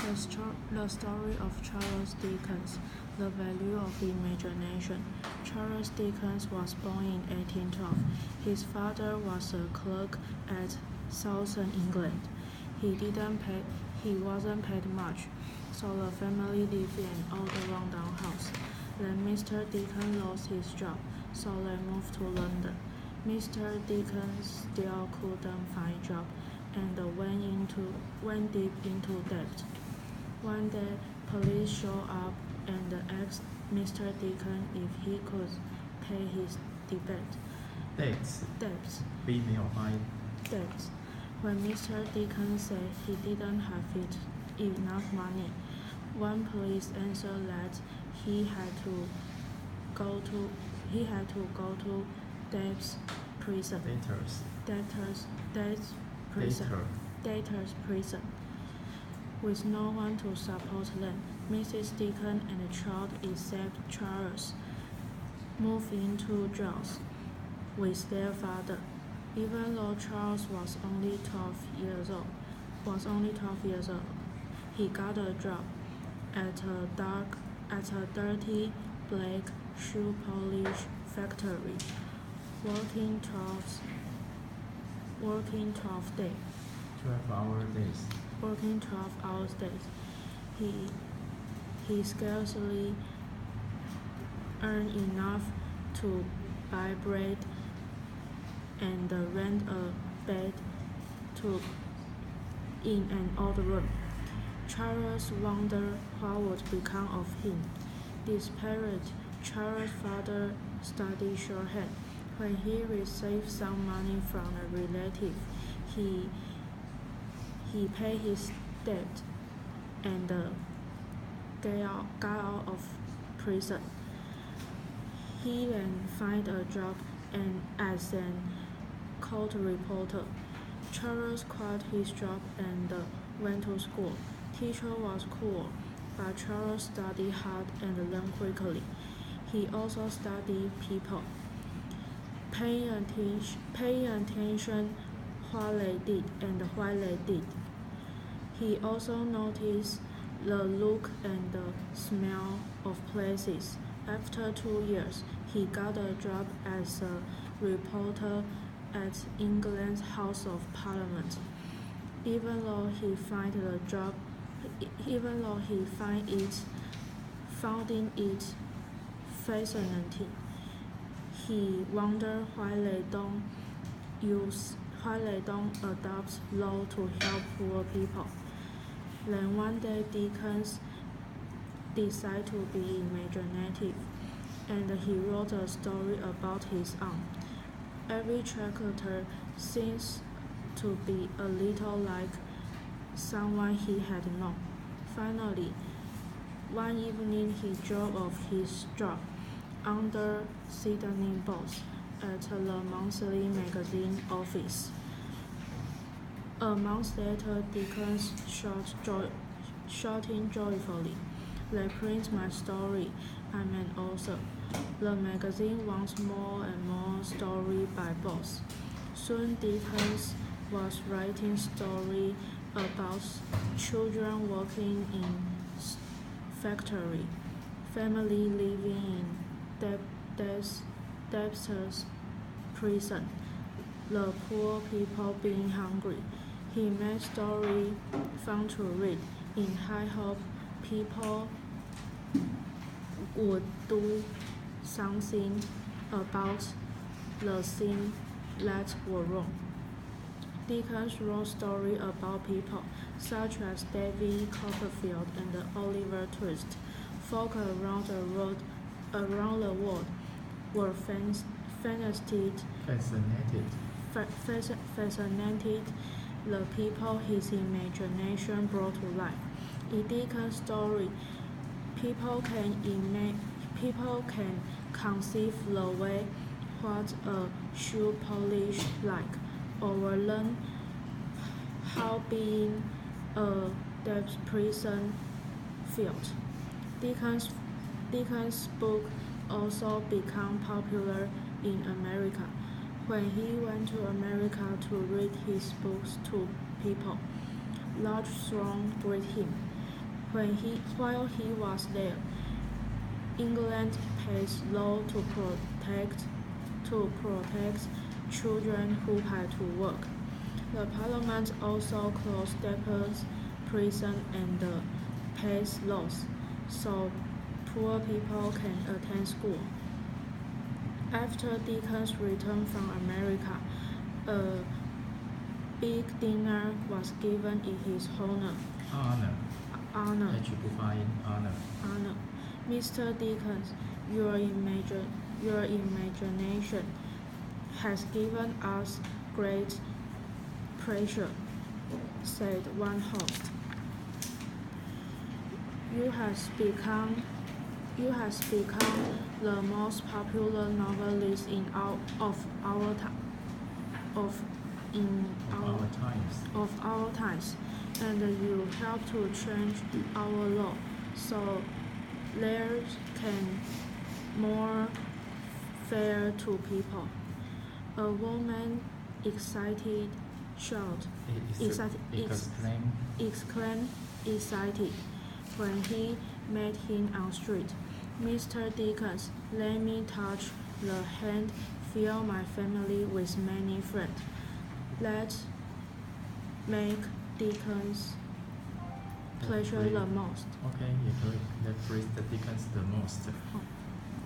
The story of Charles Dickens, The Value of Imagination. Charles Dickens was born in 1812. His father was a clerk at Southern England. He wasn't paid much, so the family lived in an old rundown house. Then Mr. Dickens lost his job, so they moved to London. Mr. Dickens still couldn't find a job and went deep into debt. One day, police showed up and asked Mr. Dickens if he could pay his debts. B 没有发音。Debts. When Mr. Dickens said he didn't have enough money, one police answered that he had to go to debtors prison. With no one to support them, Mrs. Dickens and the child, except Charles, moved into jails with their father. Even though Charles was only 12 years old, he got a job at a dirty black shoe polish factory, working 12 days. 12 hours days. He scarcely earned enough to buy bread and rent a bed in an old room. Charles wondered what would become of him. Desperate, Charles' father studied shorthand. When he received some money from a relative, he paid his debt and got out of prison. He then found a job as an court reporter. Charles quit his job and went to school. Teacher was cool, but Charles studied hard and learned quickly. He also studied people, paying attention what they did and why they did. He also noticed the look and the smell of places. After 2 years, he got a job as a reporter at England's House of Parliament. Even though he found it fascinating, he wondered why they don't adopt law to help poor people. Then one day Dickens decided to be imaginative, and he wrote a story about his aunt. Every character seems to be a little like someone he had known. Finally, one evening he drove off his job under Sydney boss at the monthly magazine office. A month later, Dickens shouting joyfully, "They print my story. I'm an author." The magazine wants more and more stories by boss. Soon Dickens was writing stories about children working in factory, family living in debtors prison, the poor people being hungry. He made stories fun to read in high hope people would do something about the things that were wrong. Dickens wrote stories about people such as David Copperfield and Oliver Twist. Folk around the world were fascinated the people his imagination brought to life. In Dickens' story, people can conceive the way what a shoe polish like, or learn how being a debtor prison felt. Dickens' book also became popular in America. When he went to America to read his books to people, large throngs greeted him. While he was there, England passed laws to protect children who had to work. The Parliament also closed debtors, prisons, and passed laws so poor people can attend school. After Dickens returned from America, a big dinner was given in his honor. honor H 不发音 Honor. Mr. Dickens, your imagination has given us great pleasure, said one host. You has become the most popular novelist of our times, and you help to change our law so there can more fair to people. A woman exclaimed excited when he met him on street. Mr. Dickens, let me touch the hand, fill my family with many friends. Let's make Dickens pleasure the most. OK 也可以 Let's praise the Dickens the most